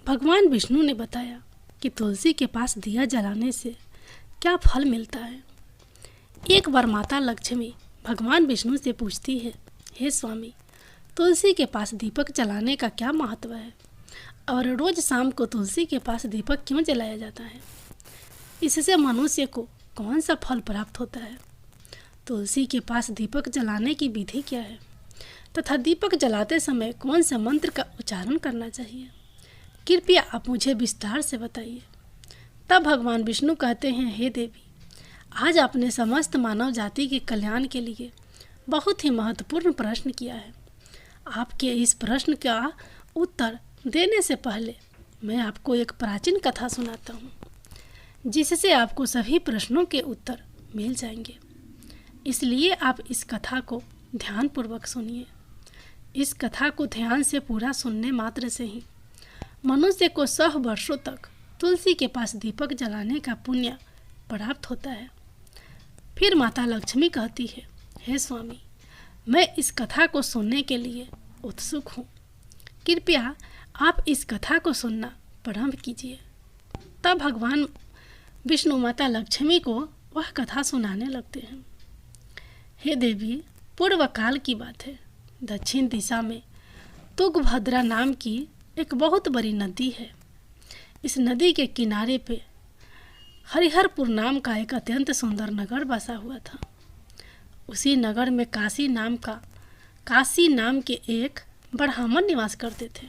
भगवान विष्णु ने बताया कि तुलसी के पास दिया जलाने से क्या फल मिलता है। एक बार माता लक्ष्मी भगवान विष्णु से पूछती है, हे स्वामी, तुलसी के पास दीपक जलाने का क्या महत्व है और रोज शाम को तुलसी के पास दीपक क्यों जलाया जाता है? इससे मनुष्य को कौन सा फल प्राप्त होता है? तुलसी के पास दीपक जलाने की विधि क्या है तथा दीपक जलाते समय कौन सा मंत्र का उच्चारण करना चाहिए? कृपया आप मुझे विस्तार से बताइए। तब भगवान विष्णु कहते हैं, हे देवी, आज आपने समस्त मानव जाति के कल्याण के लिए बहुत ही महत्वपूर्ण प्रश्न किया है। आपके इस प्रश्न का उत्तर देने से पहले मैं आपको एक प्राचीन कथा सुनाता हूँ, जिससे आपको सभी प्रश्नों के उत्तर मिल जाएंगे। इसलिए आप इस कथा को ध्यानपूर्वक सुनिए। इस कथा को ध्यान से पूरा सुनने मात्र से ही मनुष्य को 100 वर्षों तक तुलसी के पास दीपक जलाने का पुण्य प्राप्त होता है। फिर माता लक्ष्मी कहती है, हे स्वामी, मैं इस कथा को सुनने के लिए उत्सुक हूँ। कृपया आप इस कथा को सुनना प्रारंभ कीजिए। तब भगवान विष्णु माता लक्ष्मी को वह कथा सुनाने लगते हैं। हे देवी, पूर्व काल की बात है। दक्षिण दिशा में तुंगभद्रा नाम की एक बहुत बड़ी नदी है। इस नदी के किनारे पे हरिहरपुर नाम का एक अत्यंत सुंदर नगर बसा हुआ था। उसी नगर में काशी नाम के एक ब्राह्मण निवास करते थे।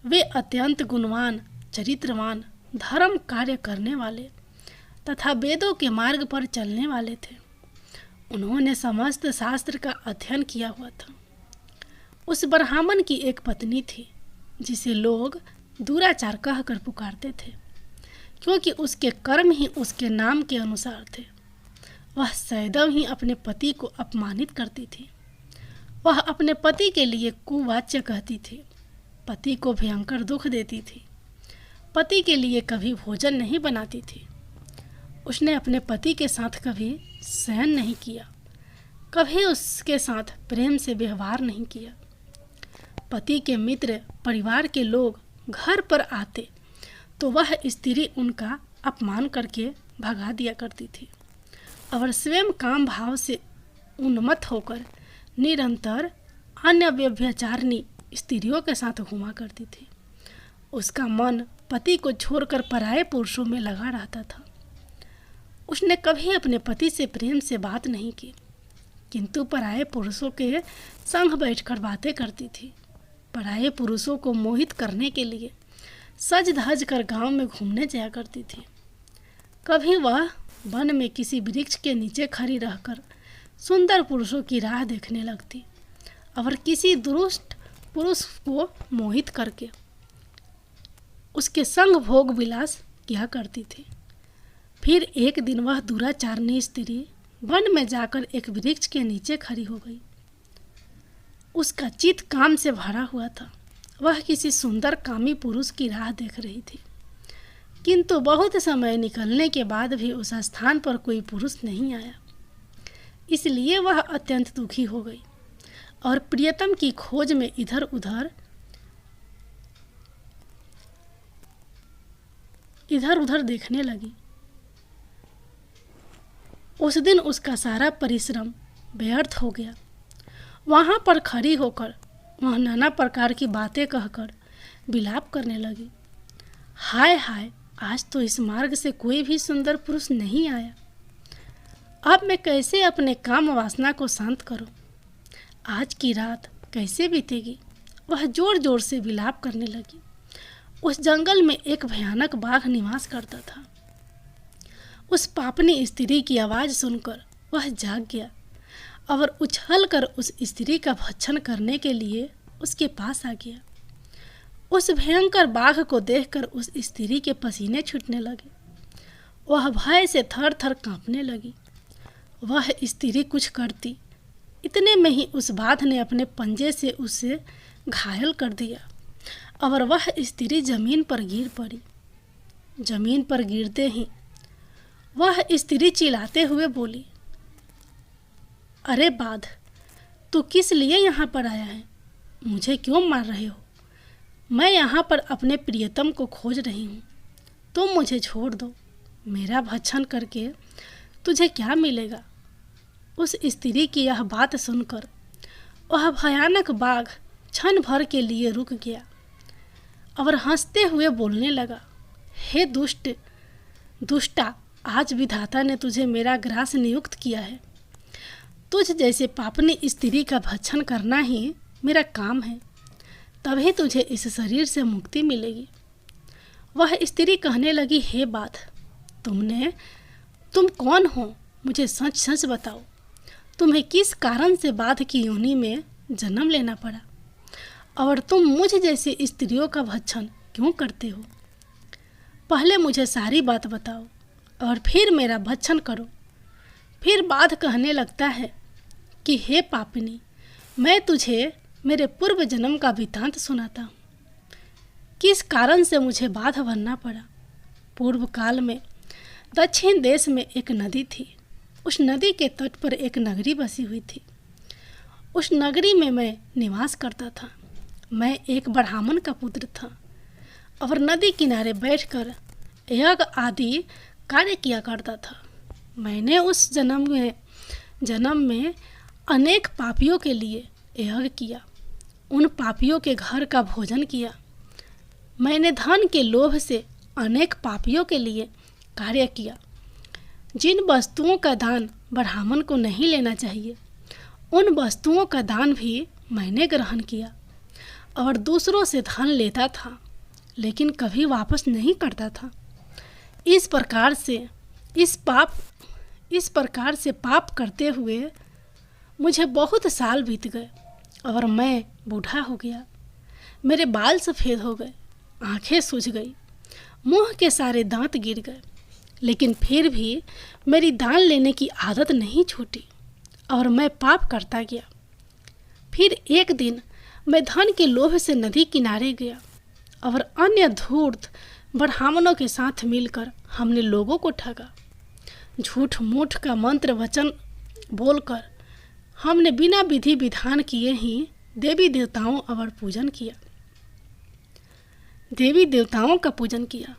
वे अत्यंत गुणवान, चरित्रवान, धर्म कार्य करने वाले तथा वेदों के मार्ग पर चलने वाले थे। उन्होंने समस्त शास्त्र का अध्ययन किया हुआ था। उस ब्राह्मण की एक पत्नी थी, जिसे लोग दुराचार कहकर पुकारते थे, क्योंकि उसके कर्म ही उसके नाम के अनुसार थे। वह सदैव ही अपने पति को अपमानित करती थी। वह अपने पति के लिए कुवाच्य कहती थी, पति को भयंकर दुख देती थी, पति के लिए कभी भोजन नहीं बनाती थी। उसने अपने पति के साथ कभी शयन नहीं किया, कभी उसके साथ प्रेम से व्यवहार नहीं किया। पति के मित्र, परिवार के लोग घर पर आते तो वह स्त्री उनका अपमान करके भगा दिया करती थी और स्वयं काम भाव से उन्मत्त होकर निरंतर अन्य व्यभिचारिणी स्त्रियों के साथ घूमा करती थी। उसका मन पति को छोड़कर पराये पुरुषों में लगा रहता था। उसने कभी अपने पति से प्रेम से बात नहीं की, किंतु पराये पुरुषों के संग बैठकर बातें करती थी। पराये पुरुषों को मोहित करने के लिए सज धज कर गांव में घूमने जाया करती थी। कभी वह वन में किसी वृक्ष के नीचे खड़ी रहकर सुंदर पुरुषों की राह देखने लगती और किसी दुरुस्त पुरुष को मोहित करके उसके संग भोग विलास किया करती थी। फिर एक दिन वह दुराचारिणी स्त्री वन में जाकर एक वृक्ष के नीचे खड़ी हो गई। उसका चित्त काम से भरा हुआ था। वह किसी सुंदर कामी पुरुष की राह देख रही थी, किंतु बहुत समय निकलने के बाद भी उस स्थान पर कोई पुरुष नहीं आया। इसलिए वह अत्यंत दुखी हो गई और प्रियतम की खोज में इधर उधर देखने लगी। उस दिन उसका सारा परिश्रम व्यर्थ हो गया। वहाँ पर खड़ी होकर वह नाना प्रकार की बातें कहकर विलाप करने लगी। हाय हाय, आज तो इस मार्ग से कोई भी सुंदर पुरुष नहीं आया। अब मैं कैसे अपने काम वासना को शांत करूं? आज की रात कैसे बीतेगी? वह जोर जोर से विलाप करने लगी। उस जंगल में एक भयानक बाघ निवास करता था। उस पापनी स्त्री की आवाज़ सुनकर वह जाग गया और उछलकर उस स्त्री का भक्षण करने के लिए उसके पास आ गया। उस भयंकर बाघ को देखकर उस स्त्री के पसीने छूटने लगे। वह भय से थर थर कांपने लगी। वह स्त्री कुछ करती, इतने में ही उस बाघ ने अपने पंजे से उसे घायल कर दिया और वह स्त्री जमीन पर गिर पड़ी। जमीन पर गिरते ही वह स्त्री चिल्लाते हुए बोली, अरे बाघ, तू किस लिए यहाँ पर आया है? मुझे क्यों मार रहे हो? मैं यहाँ पर अपने प्रियतम को खोज रही हूँ। तुम मुझे छोड़ दो। मेरा भक्षण करके तुझे क्या मिलेगा? उस स्त्री की यह बात सुनकर वह भयानक बाघ क्षण भर के लिए रुक गया और हंसते हुए बोलने लगा, हे दुष्टा, आज विधाता ने तुझे मेरा ग्रास नियुक्त किया है। तुझ जैसे पापनी स्त्री का भक्षण करना ही मेरा काम है, तभी तुझे इस शरीर से मुक्ति मिलेगी। वह स्त्री कहने लगी, हे बाध, तुम कौन हो? मुझे सच सच बताओ, तुम्हें किस कारण से बाध की योनि में जन्म लेना पड़ा और तुम मुझ जैसी स्त्रियों का भक्षण क्यों करते हो? पहले मुझे सारी बात बताओ और फिर मेरा भक्षण करो। फिर बाध कहने लगता है कि हे पापिनी, मैं तुझे मेरे पूर्व जन्म का वृत्तांत सुनाता हूँ। किस कारण से मुझे बाध बनना पड़ा। पूर्व काल में दक्षिण देश में एक नदी थी। उस नदी के तट पर एक नगरी बसी हुई थी। उस नगरी में मैं निवास करता था। मैं एक ब्राह्मण का पुत्र था और नदी किनारे बैठकर यज्ञ आदि कार्य किया करता था। मैंने उस जन्म में अनेक पापियों के लिए यज्ञ किया, उन पापियों के घर का भोजन किया। मैंने धन के लोभ से अनेक पापियों के लिए कार्य किया। जिन वस्तुओं का दान ब्राह्मण को नहीं लेना चाहिए, उन वस्तुओं का दान भी मैंने ग्रहण किया और दूसरों से धन लेता था, लेकिन कभी वापस नहीं करता था। इस प्रकार से पाप करते हुए मुझे बहुत साल बीत गए और मैं बूढ़ा हो गया। मेरे बाल सफ़ेद हो गए, आंखें सूज गई, मुंह के सारे दांत गिर गए, लेकिन फिर भी मेरी दान लेने की आदत नहीं छूटी और मैं पाप करता गया। फिर एक दिन मैं धन के लोभ से नदी किनारे गया और अन्य धूर्त ब्राह्मणों के साथ मिलकर हमने लोगों को ठगा। झूठ मूठ का मंत्र वचन बोलकर हमने बिना विधि विधान किए ही देवी देवताओं का पूजन किया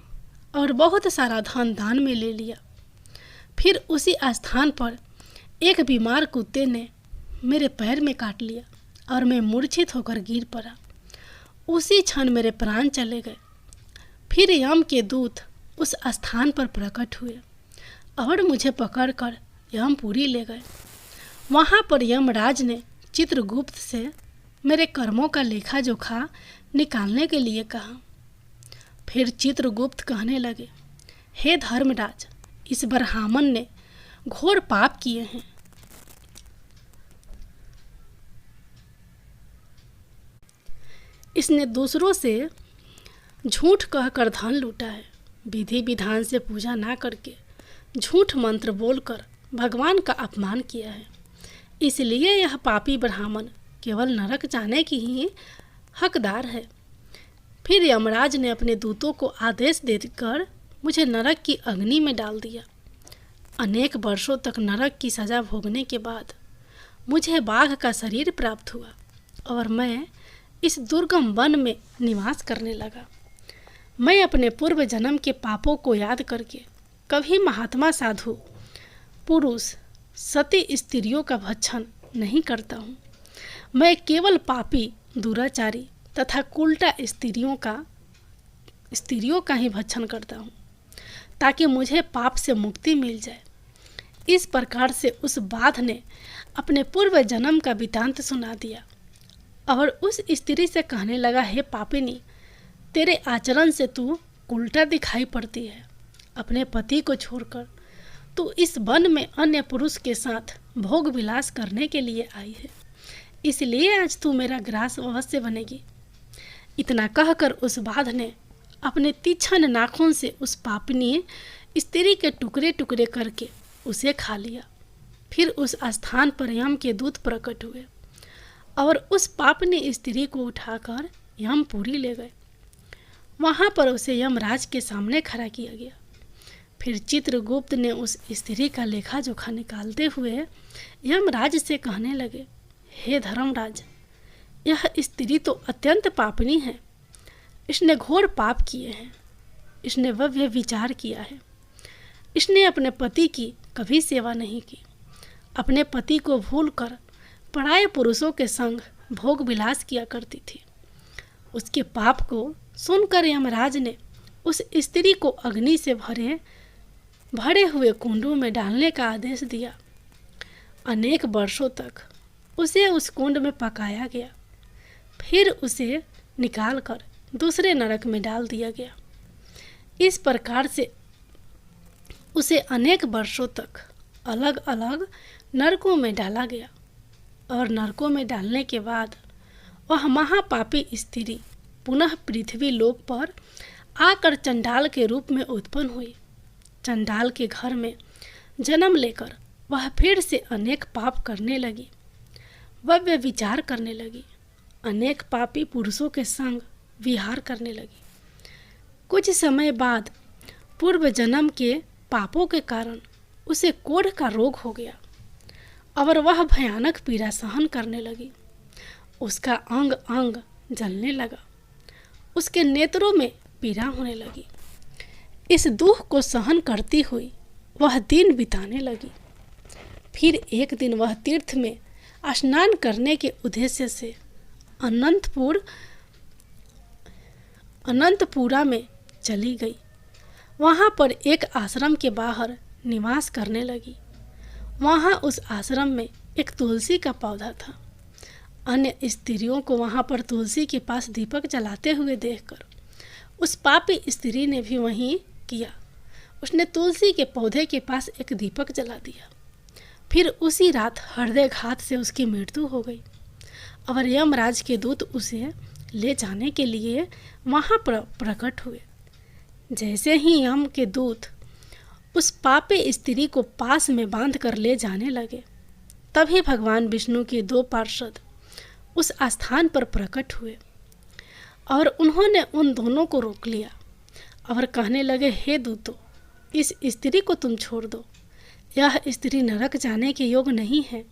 और बहुत सारा धन दान में ले लिया। फिर उसी स्थान पर एक बीमार कुत्ते ने मेरे पैर में काट लिया और मैं मूर्छित होकर गिर पड़ा। उसी क्षण मेरे प्राण चले गए। फिर यम के दूत उस स्थान पर प्रकट हुए और मुझे पकड़कर यमपुरी ले गए। वहाँ पर यमराज ने चित्रगुप्त से मेरे कर्मों का लेखा जोखा निकालने के लिए कहा। फिर चित्रगुप्त कहने लगे, हे धर्मराज, इस ब्राह्मण ने घोर पाप किए हैं। इसने दूसरों से झूठ कहकर धन लूटा है। विधि विधान से पूजा ना करके झूठ मंत्र बोलकर भगवान का अपमान किया है। इसलिए यह पापी ब्राह्मण केवल नरक जाने की ही हकदार है। फिर यमराज ने अपने दूतों को आदेश देकर मुझे नरक की अग्नि में डाल दिया। अनेक वर्षों तक नरक की सज़ा भोगने के बाद मुझे बाघ का शरीर प्राप्त हुआ और मैं इस दुर्गम वन में निवास करने लगा। मैं अपने पूर्व जन्म के पापों को याद करके कभी महात्मा साधु पुरुष सती स्त्रियों का भक्षण नहीं करता हूँ। मैं केवल पापी, दुराचारी तथा उल्टा स्त्रियों का ही भक्षण करता हूँ, ताकि मुझे पाप से मुक्ति मिल जाए। इस प्रकार से उस बाध ने अपने पूर्व जन्म का वृत्तांत सुना दिया और उस स्त्री से कहने लगा, हे पापिनी, तेरे आचरण से तू उल्टा दिखाई पड़ती है। अपने पति को छोड़कर तू इस वन में अन्य पुरुष के साथ भोग विलास करने के लिए आई है, इसलिए आज तू मेरा ग्रास अवश्य बनेगी। इतना कहकर उस बाध ने अपने तीक्ष्ण नाखून से उस पापिनी स्त्री के टुकड़े टुकड़े करके उसे खा लिया। फिर उस स्थान पर यम के दूत प्रकट हुए और उस पापिनी स्त्री को उठाकर यमपुरी ले गए। वहाँ पर उसे यमराज के सामने खड़ा किया गया। फिर चित्रगुप्त ने उस स्त्री का लेखा जोखा निकालते हुए यमराज से कहने लगे, हे धर्मराज, यह स्त्री तो अत्यंत पापनी है। इसने घोर पाप किए हैं। इसने भव्य विचार किया है। इसने अपने पति की कभी सेवा नहीं की। अपने पति को भूलकर पराये पुरुषों के संग भोग विलास किया करती थी। उसके पाप को सुनकर यमराज ने उस स्त्री को अग्नि से भरे हुए कुंडों में डालने का आदेश दिया। अनेक वर्षों तक उसे उस कुंड में पकाया गया। फिर उसे निकालकर दूसरे नरक में डाल दिया गया। इस प्रकार से उसे अनेक वर्षों तक अलग अलग नरकों में डाला गया और नरकों में डालने के बाद वह महापापी स्त्री पुनः पृथ्वी लोक पर आकर चंडाल के रूप में उत्पन्न हुई। चंडाल के घर में जन्म लेकर वह फिर से अनेक पाप करने लगी, भव्य विचार करने लगी, अनेक पापी पुरुषों के संग विहार करने लगी। कुछ समय बाद पूर्व जन्म के पापों के कारण उसे कोढ़ का रोग हो गया और वह भयानक पीड़ा सहन करने लगी। उसका अंग अंग जलने लगा। उसके नेत्रों में पीड़ा होने लगी। इस दुख को सहन करती हुई वह दिन बिताने लगी। फिर एक दिन वह तीर्थ में स्नान करने के उद्देश्य से अनंतपुरा में चली गई। वहाँ पर एक आश्रम के बाहर निवास करने लगी। वहाँ उस आश्रम में एक तुलसी का पौधा था। अन्य स्त्रियों को वहाँ पर तुलसी के पास दीपक जलाते हुए देखकर उस पापी स्त्री ने भी वहीं किया। उसने तुलसी के पौधे के पास एक दीपक जला दिया। फिर उसी रात हृदयघात से उसकी मृत्यु हो गई और यमराज के दूत उसे ले जाने के लिए वहाँ पर प्रकट हुए। जैसे ही यम के दूत उस पापी स्त्री को पास में बांध कर ले जाने लगे, तभी भगवान विष्णु के दो पार्षद उस स्थान पर प्रकट हुए और उन्होंने उन दोनों को रोक लिया और कहने लगे, हे दूतों, इस स्त्री को तुम छोड़ दो। यह स्त्री नरक जाने के योग्य नहीं है।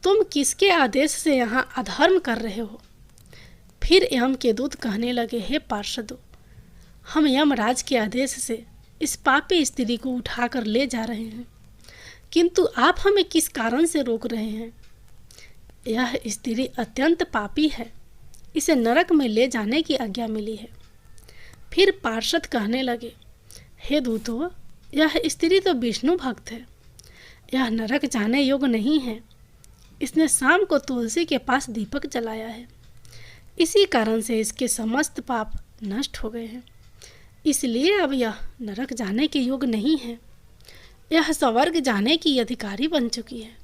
तुम किसके आदेश से यहाँ अधर्म कर रहे हो? फिर यम के दूत कहने लगे, हे पार्षदों, हम यमराज के आदेश से इस पापी स्त्री को उठाकर ले जा रहे हैं, किंतु आप हमें किस कारण से रोक रहे हैं? यह स्त्री अत्यंत पापी है। इसे नरक में ले जाने की आज्ञा मिली है। फिर पार्षद कहने लगे, हे दूतों, यह स्त्री तो विष्णु भक्त है। यह नरक जाने योग्य नहीं है। इसने शाम को तुलसी के पास दीपक जलाया है। इसी कारण से इसके समस्त पाप नष्ट हो गए हैं। इसलिए अब यह नरक जाने के योग्य नहीं है। यह स्वर्ग जाने की अधिकारी बन चुकी है।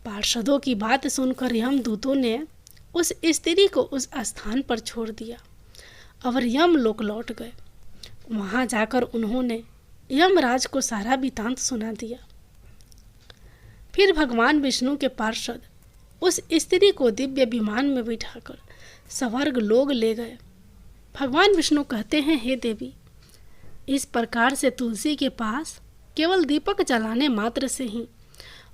पार्षदों की बात सुनकर यमदूतों ने उस स्त्री को उस स्थान पर छोड़ दिया और यमलोक लौट गए। वहां जाकर उन्होंने यमराज को सारा वृत्तांत सुना दिया। फिर भगवान विष्णु के पार्षद उस स्त्री को दिव्य विमान में बिठाकर स्वर्ग लोक ले गए। भगवान विष्णु कहते हैं, हे देवी, इस प्रकार से तुलसी के पास केवल दीपक जलाने मात्र से ही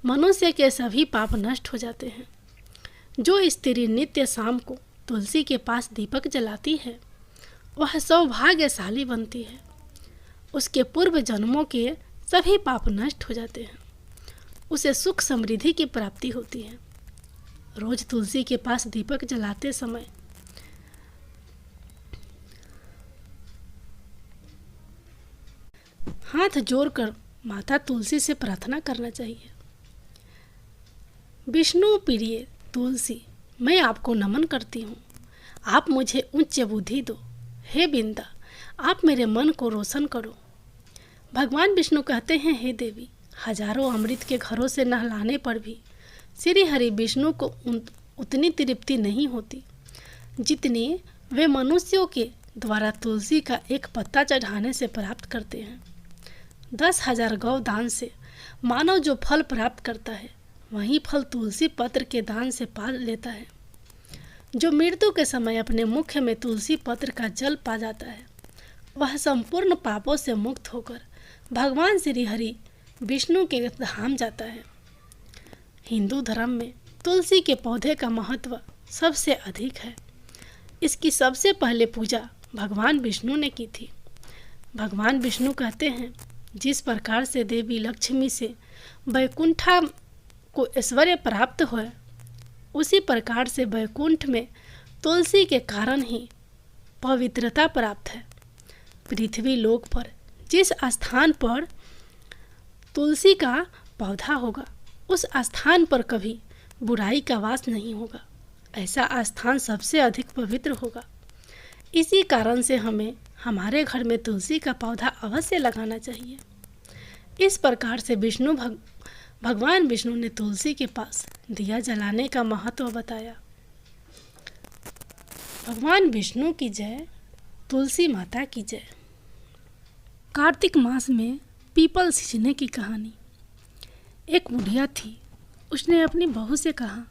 मनुष्य के सभी पाप नष्ट हो जाते हैं। जो स्त्री नित्य शाम को तुलसी के पास दीपक जलाती है, वह सौभाग्यशाली बनती है। उसके पूर्व जन्मों के सभी पाप नष्ट हो जाते हैं। उसे सुख समृद्धि की प्राप्ति होती है। रोज तुलसी के पास दीपक जलाते समय हाथ जोड़कर माता तुलसी से प्रार्थना करना चाहिए। विष्णु प्रिय तुलसी, मैं आपको नमन करती हूँ। आप मुझे उच्च बुद्धि दो। हे बिंदा, आप मेरे मन को रोशन करो। भगवान विष्णु कहते हैं, हे देवी, हजारों अमृत के घरों से नहलाने पर भी श्री हरि विष्णु को उतनी तृप्ति नहीं होती जितनी वे मनुष्यों के द्वारा तुलसी का एक पत्ता चढ़ाने से प्राप्त करते हैं। 10,000 गौ दान से मानव जो फल प्राप्त करता है, वही फल तुलसी पत्र के दान से पा लेता है। जो मृत्यु के समय अपने मुख में तुलसी पत्र का जल पा जाता है, वह संपूर्ण पापों से मुक्त होकर भगवान श्री हरि विष्णु के धाम जाता है। हिंदू धर्म में तुलसी के पौधे का महत्व सबसे अधिक है। इसकी सबसे पहले पूजा भगवान विष्णु ने की थी। भगवान विष्णु कहते हैं, जिस प्रकार से देवी लक्ष्मी से वैकुंठा को ऐश्वर्य प्राप्त हुआ, उसी प्रकार से वैकुंठ में तुलसी के कारण ही पवित्रता प्राप्त है। पृथ्वी लोक पर जिस स्थान पर तुलसी का पौधा होगा, उस स्थान पर कभी बुराई का वास नहीं होगा। ऐसा स्थान सबसे अधिक पवित्र होगा। इसी कारण से हमें हमारे घर में तुलसी का पौधा अवश्य लगाना चाहिए। इस प्रकार से भगवान विष्णु ने तुलसी के पास दिया जलाने का महत्व बताया। भगवान विष्णु की जय, तुलसी माता की जय। कार्तिक मास में पीपल सींचने की कहानी। एक बुढ़िया थी, उसने अपनी बहू से कहा,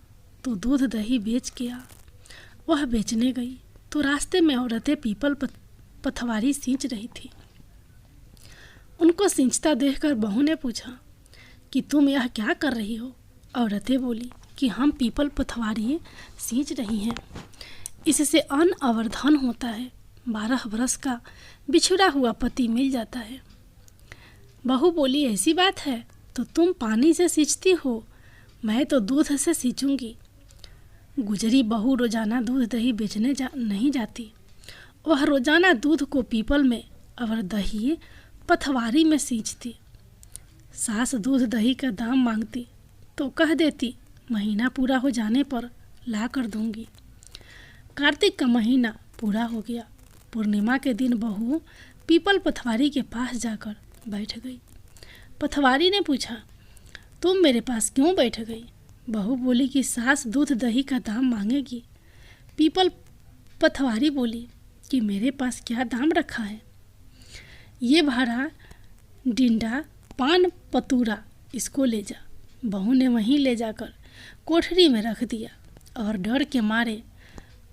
तू दूध दही बेच के आ। वह बेचने गई तो रास्ते में औरतें पीपल पथवारी सींच रही थी। उनको सींचता देखकर बहू ने पूछा कि तुम यह क्या कर रही हो? औरतें बोली कि हम पीपल पथवारी सींच रही हैं, इससे अन्न और धन होता है, 12 बरस का बिछुड़ा हुआ पति मिल जाता है। बहू बोली, ऐसी बात है तो तुम पानी से सींचती हो, मैं तो दूध से सींचूंगी। गुजरी बहू रोजाना दूध दही बेचने नहीं जाती। वह रोजाना दूध को पीपल में और दही पथवारी में सींचती। सास दूध दही का दाम मांगती तो कह देती, महीना पूरा हो जाने पर ला कर दूंगी। कार्तिक का महीना पूरा हो गया। पूर्णिमा के दिन बहू पीपल पथवारी के पास जाकर बैठ गई। पथवारी ने पूछा, तुम मेरे पास क्यों बैठ गई? बहू बोली कि सास दूध दही का दाम मांगेगी। पीपल पथवारी बोली कि मेरे पास क्या दाम रखा है, ये भाड़ा डिंडा पान पतूरा, इसको ले जा। बहू ने वहीं ले जाकर कोठरी में रख दिया और डर के मारे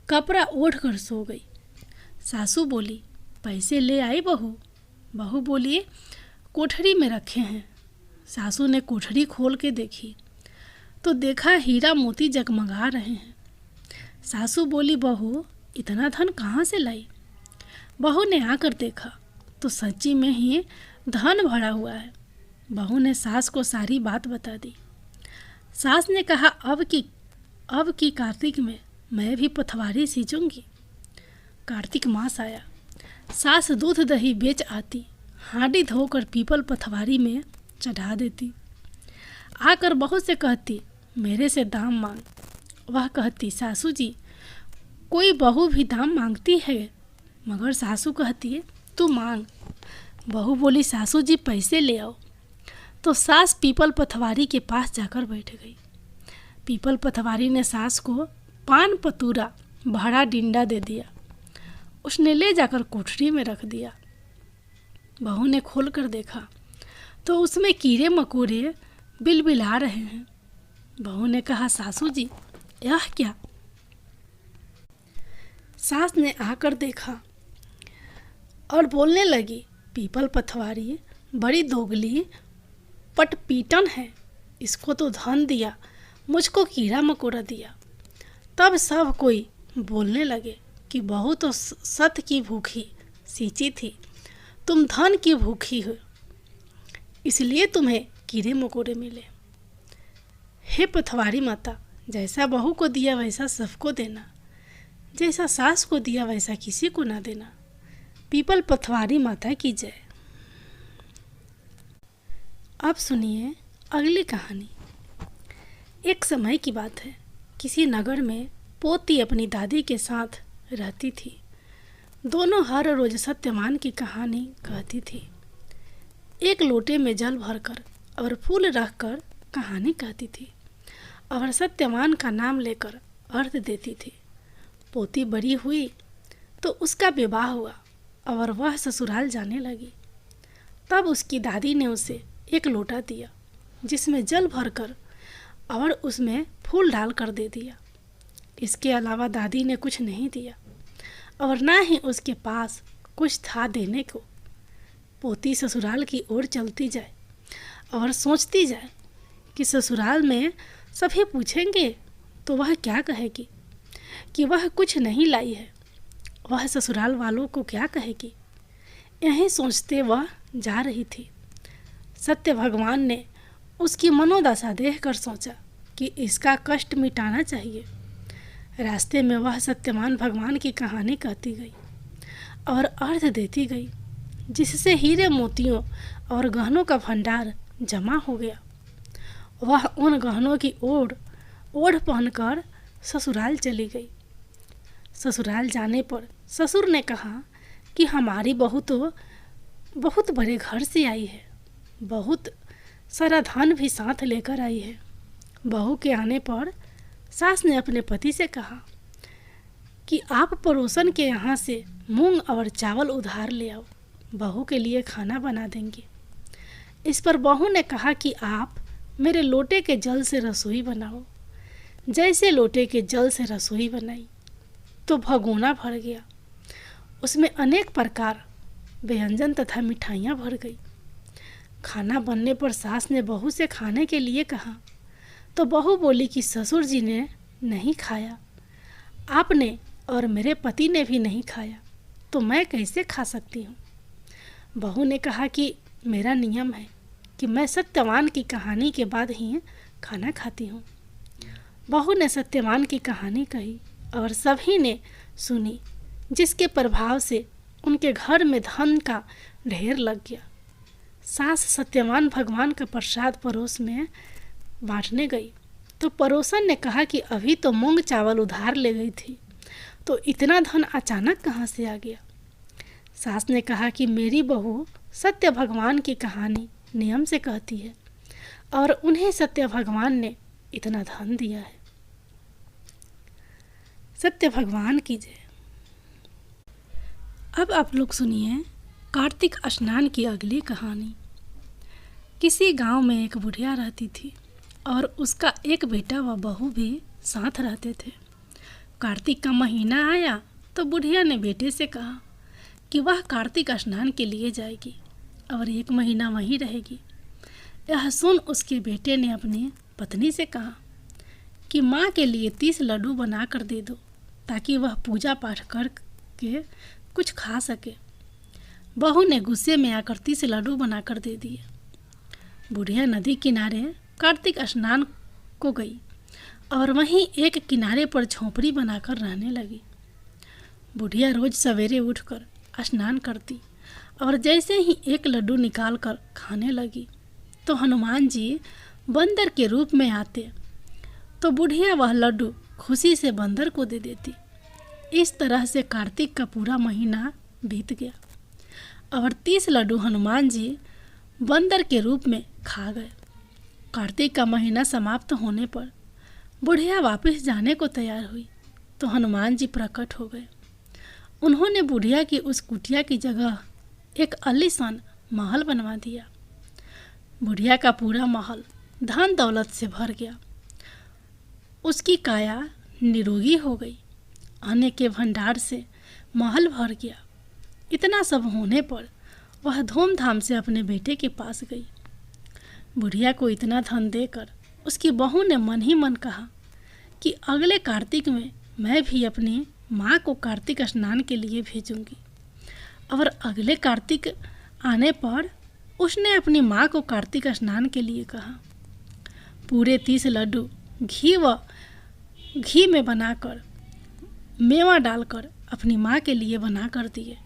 कपड़ा ओढ़ कर सो गई। सासू बोली, पैसे ले आई बहू? बहू बोली, कोठरी में रखे हैं। सासू ने कोठरी खोल के देखी तो देखा हीरा मोती जगमगा रहे हैं। सासू बोली, बहू इतना धन कहाँ से लाई? बहू ने आकर देखा तो सच्ची में ही धन भरा हुआ है। बहू ने सास को सारी बात बता दी। सास ने कहा, अब की कार्तिक में मैं भी पथवारी सींचूंगी। कार्तिक मास आया। सास दूध दही बेच आती, हांडी धोकर पीपल पथवारी में चढ़ा देती। आकर बहू से कहती, मेरे से दाम मांग। वह कहती, सासू जी कोई बहू भी दाम मांगती है, मगर सासू कहती है तू मांग। बहू बोली, सासू जी पैसे ले आओ। तो सास पीपल पथवारी के पास जाकर बैठ गई। पीपल पथवारी ने सास को पान पतूरा भरा डिंडा दे दिया। उसने ले जाकर कोठरी में रख दिया। बहू ने खोल कर देखा तो उसमें कीड़े मकोड़े बिलबिला रहे हैं। बहू ने कहा, सासू जी यह क्या? सास ने आकर देखा और बोलने लगी, पीपल पथवारी बड़ी दोगली पटपीटन है, इसको तो धन दिया, मुझको कीड़ा मकोड़ा दिया। तब सब कोई बोलने लगे कि बहू तो सत की भूखी सींची थी, तुम धन की भूखी हो, इसलिए तुम्हें कीड़े मकोड़े मिले। हे पथवारी माता, जैसा बहू को दिया वैसा सबको देना, जैसा सास को दिया वैसा किसी को ना देना। पीपल पथवारी माता की जय। अब सुनिए अगली कहानी। एक समय की बात है, किसी नगर में पोती अपनी दादी के साथ रहती थी। दोनों हर रोज सत्यवान की कहानी कहती थी। एक लोटे में जल भरकर और फूल रखकर कहानी कहती थी और सत्यवान का नाम लेकर अर्थ देती थी। पोती बड़ी हुई तो उसका विवाह हुआ और वह ससुराल जाने लगी। तब उसकी दादी ने उसे एक लोटा दिया जिसमें जल भरकर और उसमें फूल डाल कर दे दिया। इसके अलावा दादी ने कुछ नहीं दिया और ना ही उसके पास कुछ था देने को। पोती ससुराल की ओर चलती जाए और सोचती जाए कि ससुराल में सभी पूछेंगे तो वह क्या कहेगी कि वह कुछ नहीं लाई है, वह ससुराल वालों को क्या कहेगी। यही सोचते वह जा रही थी। सत्य भगवान ने उसकी मनोदशा देखकर सोचा कि इसका कष्ट मिटाना चाहिए। रास्ते में वह सत्यवान भगवान की कहानी कहती गई और अर्थ देती गई, जिससे हीरे मोतियों और गहनों का भंडार जमा हो गया। वह उन गहनों की ओढ़ पहनकर ससुराल चली गई। ससुराल जाने पर ससुर ने कहा कि हमारी बहू तो बहुत बड़े घर से आई है, बहुत सारा धन भी साथ लेकर आई है। बहू के आने पर सास ने अपने पति से कहा कि आप पड़ोसन के यहाँ से मूंग और चावल उधार ले आओ, बहू के लिए खाना बना देंगे। इस पर बहू ने कहा कि आप मेरे लोटे के जल से रसोई बनाओ। जैसे लोटे के जल से रसोई बनाई तो भगोना भर गया। उसमें अनेक प्रकार व्यंजन तथा मिठाइयाँ भर गई। खाना बनने पर सास ने बहू से खाने के लिए कहा तो बहू बोली कि ससुर जी ने नहीं खाया, आपने और मेरे पति ने भी नहीं खाया, तो मैं कैसे खा सकती हूँ। बहू ने कहा कि मेरा नियम है कि मैं सत्यवान की कहानी के बाद ही खाना खाती हूँ। बहू ने सत्यवान की कहानी कही और सभी ने सुनी, जिसके प्रभाव से उनके घर में धन का ढेर लग गया। सास सत्यवान भगवान का प्रसाद पड़ोस में बांटने गई तो पड़ोसन ने कहा कि अभी तो मूंग चावल उधार ले गई थी, तो इतना धन अचानक कहाँ से आ गया। सास ने कहा कि मेरी बहू सत्य भगवान की कहानी नियम से कहती है और उन्हें सत्य भगवान ने इतना धन दिया है। सत्य भगवान की जय। अब आप लोग सुनिए कार्तिक स्नान की अगली कहानी। किसी गांव में एक बुढ़िया रहती थी और उसका एक बेटा व बहू भी साथ रहते थे। कार्तिक का महीना आया तो बुढ़िया ने बेटे से कहा कि वह कार्तिक स्नान के लिए जाएगी और 1 महीना वहीं रहेगी। यह सुन उसके बेटे ने अपनी पत्नी से कहा कि माँ के लिए 30 लड्डू बना कर दे दो, ताकि वह पूजा पाठ करके कुछ खा सके। बहू ने गुस्से में आकर 30 लड्डू बनाकर दे दिए। बुढ़िया नदी किनारे कार्तिक स्नान को गई और वहीं एक किनारे पर झोंपड़ी बनाकर रहने लगी। बुढ़िया रोज सवेरे उठकर स्नान करती और जैसे ही एक लड्डू निकाल कर खाने लगी तो हनुमान जी बंदर के रूप में आते, तो बुढ़िया वह लड्डू खुशी से बंदर को दे देती। इस तरह से कार्तिक का पूरा महीना बीत गया और 30 लड्डू हनुमान जी बंदर के रूप में खा गए। कार्तिक का महीना समाप्त होने पर बुढ़िया वापस जाने को तैयार हुई तो हनुमान जी प्रकट हो गए। उन्होंने बुढ़िया की उस कुटिया की जगह एक आलीशान महल बनवा दिया। बुढ़िया का पूरा महल धन दौलत से भर गया। उसकी काया निरोगी हो गई। अन्न के भंडार से महल भर गया। इतना सब होने पर वह धूमधाम से अपने बेटे के पास गई। बुढ़िया को इतना धन देकर उसकी बहू ने मन ही मन कहा कि अगले कार्तिक में मैं भी अपनी माँ को कार्तिक स्नान के लिए भेजूंगी। और अगले कार्तिक आने पर उसने अपनी माँ को कार्तिक स्नान के लिए कहा। पूरे 30 लड्डू घी में बनाकर मेवा डालकर अपनी माँ के लिए बना कर दिए।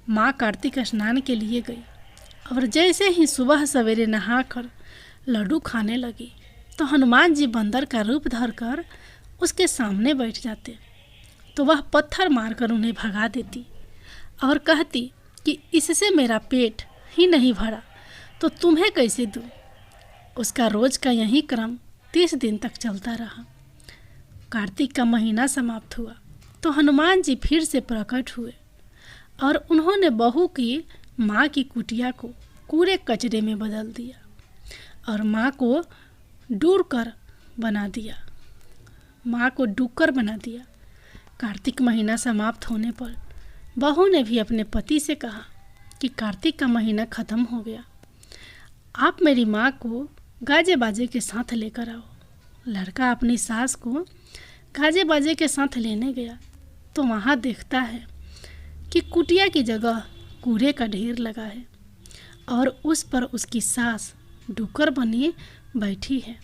माँ कार्तिक स्नान के लिए गई और जैसे ही सुबह सवेरे नहाकर लड्डू खाने लगी तो हनुमान जी बंदर का रूप धरकर उसके सामने बैठ जाते, तो वह पत्थर मारकर उन्हें भगा देती और कहती कि इससे मेरा पेट ही नहीं भरा तो तुम्हें कैसे दूँ। उसका रोज का यही क्रम 30 दिन तक चलता रहा। कार्तिक का महीना समाप्त हुआ तो हनुमान जी फिर से प्रकट हुए और उन्होंने बहू की माँ की कुटिया को कूड़े कचरे में बदल दिया और माँ को डूकर बना दिया। कार्तिक महीना समाप्त होने पर बहू ने भी अपने पति से कहा कि कार्तिक का महीना ख़त्म हो गया, आप मेरी माँ को गाजे बाजे के साथ लेकर आओ। लड़का अपनी सास को गाजे बाजे के साथ लेने गया तो वहाँ देखता है कि कुटिया की जगह कूड़े का ढेर लगा है और उस पर उसकी सास डुक्कर बनी बैठी है।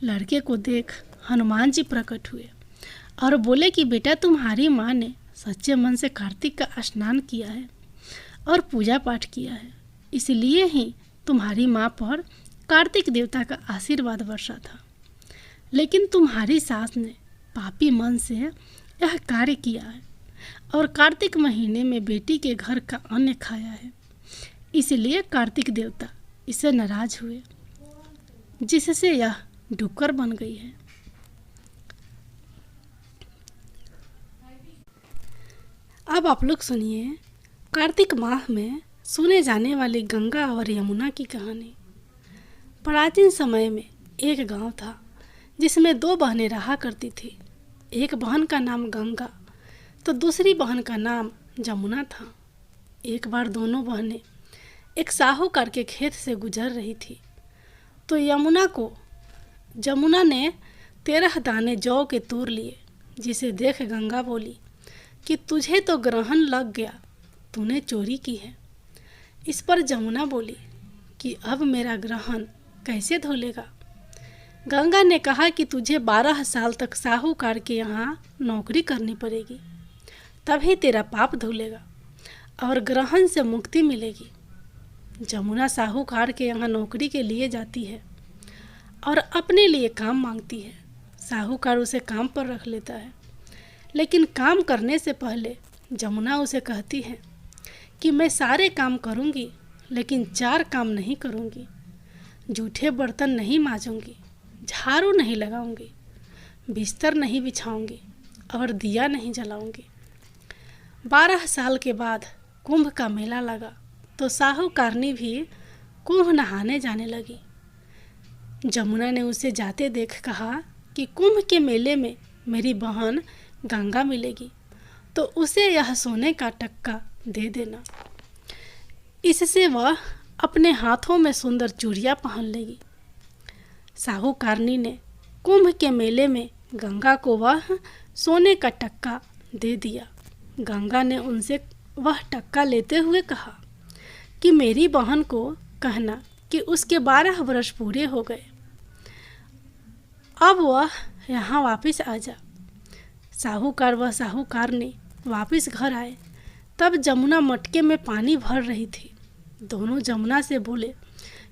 लड़के को देख हनुमान जी प्रकट हुए और बोले कि बेटा, तुम्हारी माँ ने सच्चे मन से कार्तिक का स्नान किया है और पूजा पाठ किया है, इसलिए ही तुम्हारी माँ पर कार्तिक देवता का आशीर्वाद वर्षा था। लेकिन तुम्हारी सास ने पापी मन से यह कार्य किया है और कार्तिक महीने में बेटी के घर का अन्न खाया है, इसलिए कार्तिक देवता इससे नाराज हुए, जिससे यह डुक्कर बन गई है। अब आप लोग सुनिए कार्तिक माह में सुने जाने वाली गंगा और यमुना की कहानी। प्राचीन समय में एक गांव था जिसमें दो बहनें रहा करती थी। एक बहन का नाम गंगा तो दूसरी बहन का नाम जमुना था। एक बार दोनों बहनें एक साहूकार के खेत से गुजर रही थी तो जमुना ने 13 दाने जौ के तोड़ लिए, जिसे देख गंगा बोली कि तुझे तो ग्रहण लग गया, तूने चोरी की है। इस पर जमुना बोली कि अब मेरा ग्रहण कैसे धुलेगा। गंगा ने कहा कि तुझे 12 साल तक साहूकार के यहाँ नौकरी करनी पड़ेगी, तभी तेरा पाप धुलेगा और ग्रहण से मुक्ति मिलेगी। जमुना साहूकार के यहाँ नौकरी के लिए जाती है और अपने लिए काम मांगती है। साहूकार उसे काम पर रख लेता है, लेकिन काम करने से पहले जमुना उसे कहती है कि मैं सारे काम करूँगी, लेकिन 4 काम नहीं करूँगी। जूठे बर्तन नहीं मांजूंगी, झाड़ू नहीं लगाऊंगी, बिस्तर नहीं बिछाऊंगी और दिया नहीं जलाऊंगी। 12 साल के बाद कुंभ का मेला लगा तो साहूकारनी भी कुंभ नहाने जाने लगी। जमुना ने उसे जाते देख कहा कि कुंभ के मेले में मेरी बहन गंगा मिलेगी तो उसे यह सोने का टक्का दे देना, इससे वह अपने हाथों में सुंदर चूड़ियाँ पहन लेगी। साहूकारनी ने कुंभ के मेले में गंगा को वह सोने का टक्का दे दिया। गंगा ने उनसे वह टक्का लेते हुए कहा कि मेरी बहन को कहना कि उसके 12 वर्ष पूरे हो गए, अब वह यहाँ वापस आ जा। साहूकार व साहूकारनी वापस घर आए। तब जमुना मटके में पानी भर रही थी। दोनों जमुना से बोले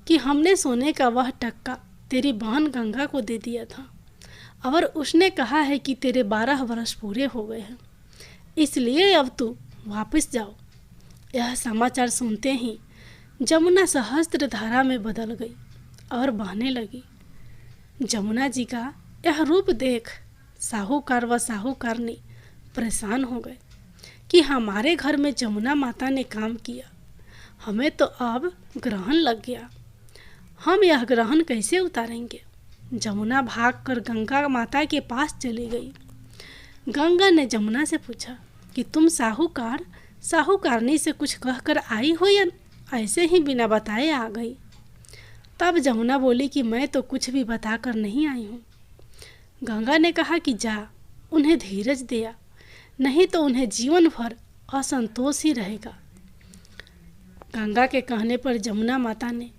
कि हमने सोने का वह टक्का तेरी बहन गंगा को दे दिया था और उसने कहा है कि तेरे 12 वर्ष पूरे हो गए हैं, इसलिए अब तू वापस जाओ। यह समाचार सुनते ही जमुना सहस्त्र धारा में बदल गई और बहने लगी। जमुना जी का यह रूप देख साहूकार व साहूकारनी परेशान हो गए कि हमारे घर में जमुना माता ने काम किया, हमें तो अब ग्रहण लग गया, हम यह ग्रहण कैसे उतारेंगे। जमुना भागकर गंगा माता के पास चली गई। गंगा ने जमुना से पूछा कि तुम साहूकारनी से कुछ कहकर आई हो या ऐसे ही बिना बताए आ गई। तब जमुना बोली कि मैं तो कुछ भी बताकर नहीं आई हूँ। गंगा ने कहा कि जा, उन्हें धीरज दिया, नहीं तो उन्हें जीवन भर असंतोष ही रहेगा। गंगा के कहने पर जमुना माता ने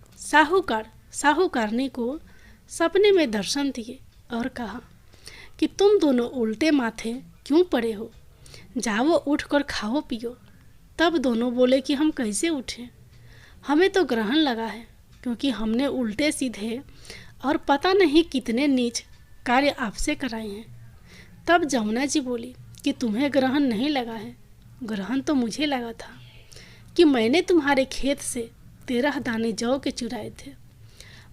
साहूकारनी को सपने में दर्शन दिए और कहा कि तुम दोनों उल्टे माथे क्यों पड़े हो, जाओ उठकर खाओ पियो। तब दोनों बोले कि हम कैसे उठें, हमें तो ग्रहण लगा है, क्योंकि हमने उल्टे सीधे और पता नहीं कितने नीच कार्य आपसे कराए हैं। तब जमुना जी बोली कि तुम्हें ग्रहण नहीं लगा है, ग्रहण तो मुझे लगा था कि मैंने तुम्हारे खेत से 13 दाने जौ के चुराए थे।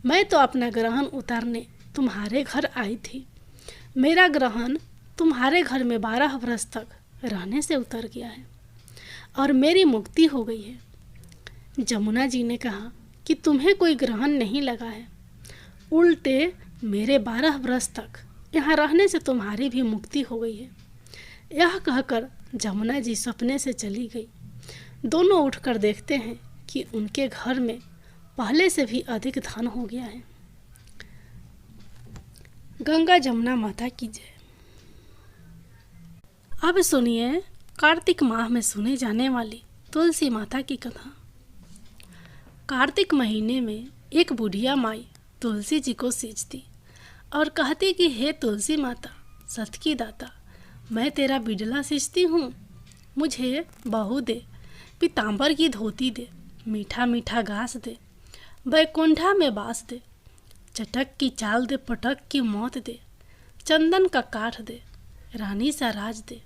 मैं तो अपना ग्रहण उतारने तुम्हारे घर आई थी। मेरा ग्रहण तुम्हारे घर में 12 वर्ष तक रहने से उतर गया है और मेरी मुक्ति हो गई है। जमुना जी ने कहा कि तुम्हें कोई ग्रहण नहीं लगा है, उल्टे मेरे 12 वर्ष तक यहाँ रहने से तुम्हारी भी मुक्ति हो गई है। यह कहकर जमुना जी सपने से चली गई। दोनों उठकर देखते हैं कि उनके घर में पहले से भी अधिक धन हो गया है। गंगा जमुना माता की जय। अब सुनिए कार्तिक माह में सुने जाने वाली तुलसी माता की कथा। कार्तिक महीने में एक बुढ़िया माई तुलसी जी को सींचती और कहती कि हे तुलसी माता, सत की दाता, मैं तेरा बिडला सींचती हूँ, मुझे बहू दे, पीताम्बर की धोती दे, मीठा मीठा घास दे, बैकुंठा में बास दे, चटक की चाल दे, पटक की मौत दे, चंदन का काठ दे, रानी सा राज दे,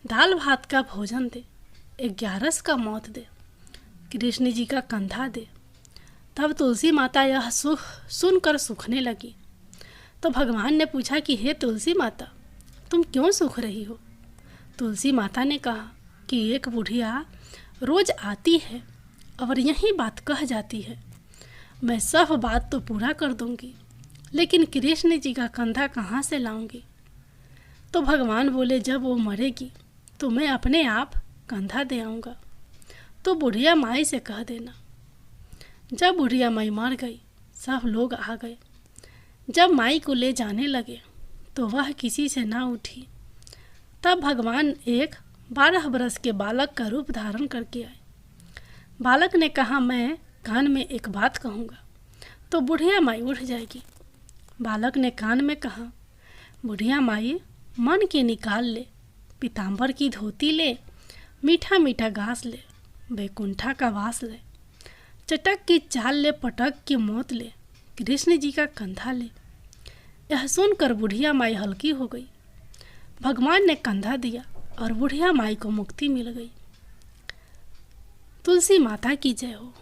दाल भात का भोजन दे, 11 का मौत दे, कृष्ण जी का कंधा दे। तब तुलसी माता यह सुख सुनकर सूखने लगी। तो भगवान ने पूछा कि हे तुलसी माता, तुम क्यों सूख रही हो? तुलसी माता ने कहा कि एक बुढ़िया रोज आती है और यही बात कह जाती है, मैं सब बात तो पूरा कर दूंगी, लेकिन कृष्ण जी का कंधा कहाँ से लाऊंगी? तो भगवान बोले, जब वो मरेगी तो मैं अपने आप कंधा दे आऊँगा, तो बुढ़िया माई से कह देना। जब बुढ़िया माई मर गई, सब लोग आ गए। जब माई को ले जाने लगे तो वह किसी से ना उठी। तब भगवान एक 12 बरस के बालक का रूप धारण करके आए। बालक ने कहा, मैं कान में एक बात कहूँगा तो बुढ़िया माई उठ जाएगी। बालक ने कान में कहा, बुढ़िया माई मन के निकाल ले, पीताम्बर की धोती ले, मीठा मीठा घास ले, बैकुंठा का वास ले, चटक की चाल ले, पटक की मौत ले, कृष्ण जी का कंधा ले। यह सुनकर बुढ़िया माई हल्की हो गई। भगवान ने कंधा दिया और बुढ़िया माई को मुक्ति मिल गई। तुलसी माता की जय हो।